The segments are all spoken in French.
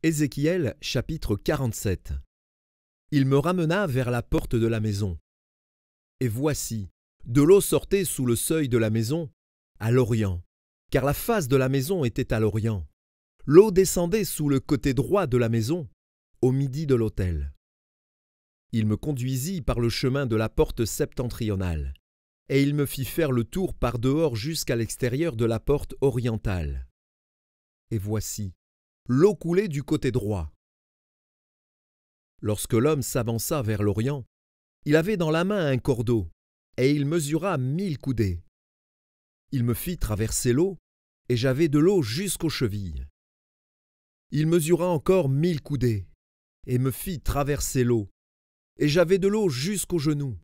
Ézéchiel chapitre 47. Il me ramena vers la porte de la maison. Et voici, de l'eau sortait sous le seuil de la maison, à l'orient, car la face de la maison était à l'orient. L'eau descendait sous le côté droit de la maison, au midi de l'autel. Il me conduisit par le chemin de la porte septentrionale, et il me fit faire le tour par dehors jusqu'à l'extérieur de la porte orientale. Et voici, l'eau coulait du côté droit. Lorsque l'homme s'avança vers l'orient, il avait dans la main un cordeau, et il mesura 1000 coudées. Il me fit traverser l'eau, et j'avais de l'eau jusqu'aux chevilles. Il mesura encore 1000 coudées, et me fit traverser l'eau, et j'avais de l'eau jusqu'aux genoux.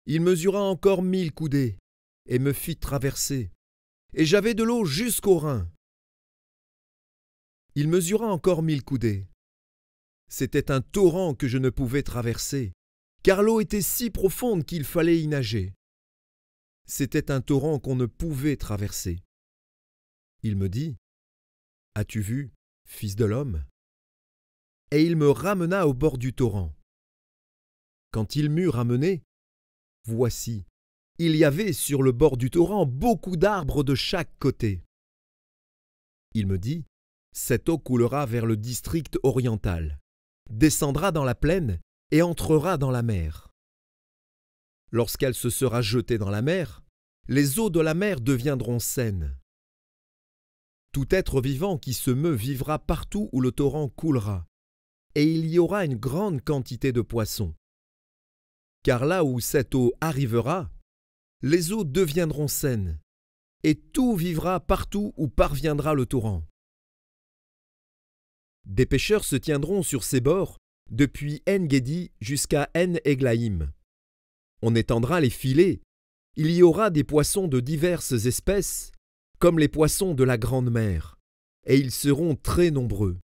Il mesura encore 1000 coudées, et me fit traverser, et j'avais de l'eau jusqu'aux reins. Il mesura encore 1000 coudées. C'était un torrent que je ne pouvais traverser, car l'eau était si profonde qu'il fallait y nager. C'était un torrent qu'on ne pouvait traverser. Il me dit, « As-tu vu, fils de l'homme ?» Et il me ramena au bord du torrent. Quand il m'eut ramené, voici, il y avait sur le bord du torrent beaucoup d'arbres de chaque côté. Il me dit, cette eau coulera vers le district oriental, descendra dans la plaine et entrera dans la mer. Lorsqu'elle se sera jetée dans la mer, les eaux de la mer deviendront saines. Tout être vivant qui se meut vivra partout où le torrent coulera, et il y aura une grande quantité de poissons. Car là où cette eau arrivera, les eaux deviendront saines, et tout vivra partout où parviendra le torrent. Des pêcheurs se tiendront sur ses bords, depuis En-Guédi jusqu'à En-Eglaïm. On étendra les filets, il y aura des poissons de diverses espèces, comme les poissons de la grande mer, et ils seront très nombreux.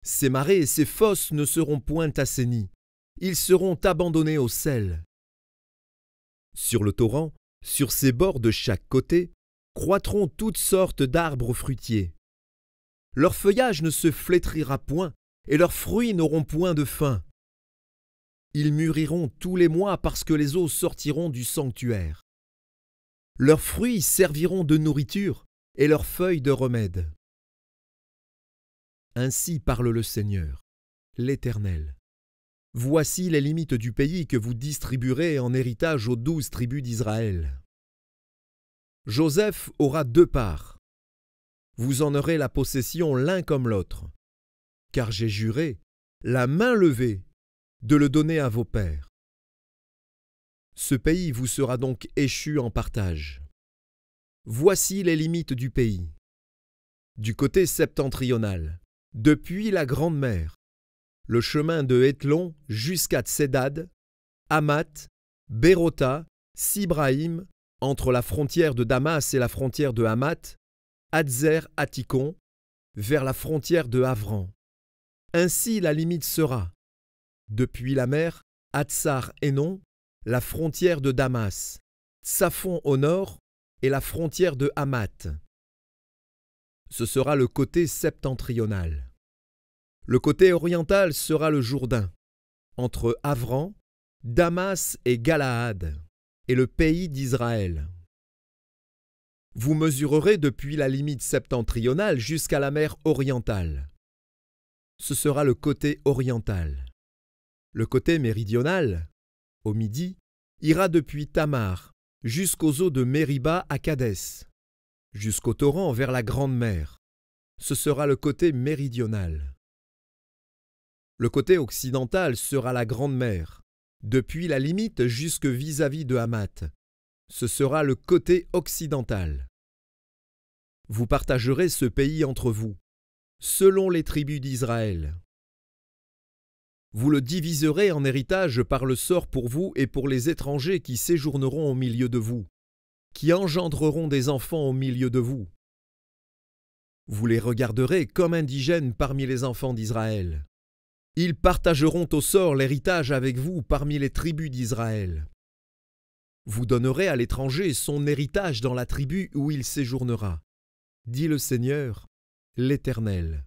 Ces marais et ces fosses ne seront point assainis, ils seront abandonnés au sel. Sur le torrent, sur ses bords de chaque côté, croîtront toutes sortes d'arbres fruitiers. Leur feuillage ne se flétrira point, et leurs fruits n'auront point de fin. Ils mûriront tous les mois parce que les eaux sortiront du sanctuaire. Leurs fruits serviront de nourriture, et leurs feuilles de remède. Ainsi parle le Seigneur, l'Éternel. Voici les limites du pays que vous distribuerez en héritage aux 12 tribus d'Israël. Joseph aura 2 parts. Vous en aurez la possession l'un comme l'autre, car j'ai juré, la main levée, de le donner à vos pères. Ce pays vous sera donc échu en partage. Voici les limites du pays. Du côté septentrional, depuis la Grande Mer, le chemin de Hétlon jusqu'à Tsedad, Hamath, Bérota, Sibraïm, entre la frontière de Damas et la frontière de Hamath, Hadzer Hattikon, vers la frontière de Havran. Ainsi la limite sera, depuis la mer, Hatsar Hénon, la frontière de Damas, Tsaphon au nord et la frontière de Hamath. Ce sera le côté septentrional. Le côté oriental sera le Jourdain, entre Havran, Damas et Galaad, et le pays d'Israël. Vous mesurerez depuis la limite septentrionale jusqu'à la mer orientale. Ce sera le côté oriental. Le côté méridional, au midi, ira depuis Tamar jusqu'aux eaux de Mériba à Kadès, jusqu'au torrent vers la Grande Mer. Ce sera le côté méridional. Le côté occidental sera la Grande Mer, depuis la limite jusque vis-à-vis de Hamath. Ce sera le côté occidental. Vous partagerez ce pays entre vous, selon les tribus d'Israël. Vous le diviserez en héritage par le sort pour vous et pour les étrangers qui séjourneront au milieu de vous, qui engendreront des enfants au milieu de vous. Vous les regarderez comme indigènes parmi les enfants d'Israël. Ils partageront au sort l'héritage avec vous parmi les tribus d'Israël. Vous donnerez à l'étranger son héritage dans la tribu où il séjournera, dit le Seigneur, l'Éternel.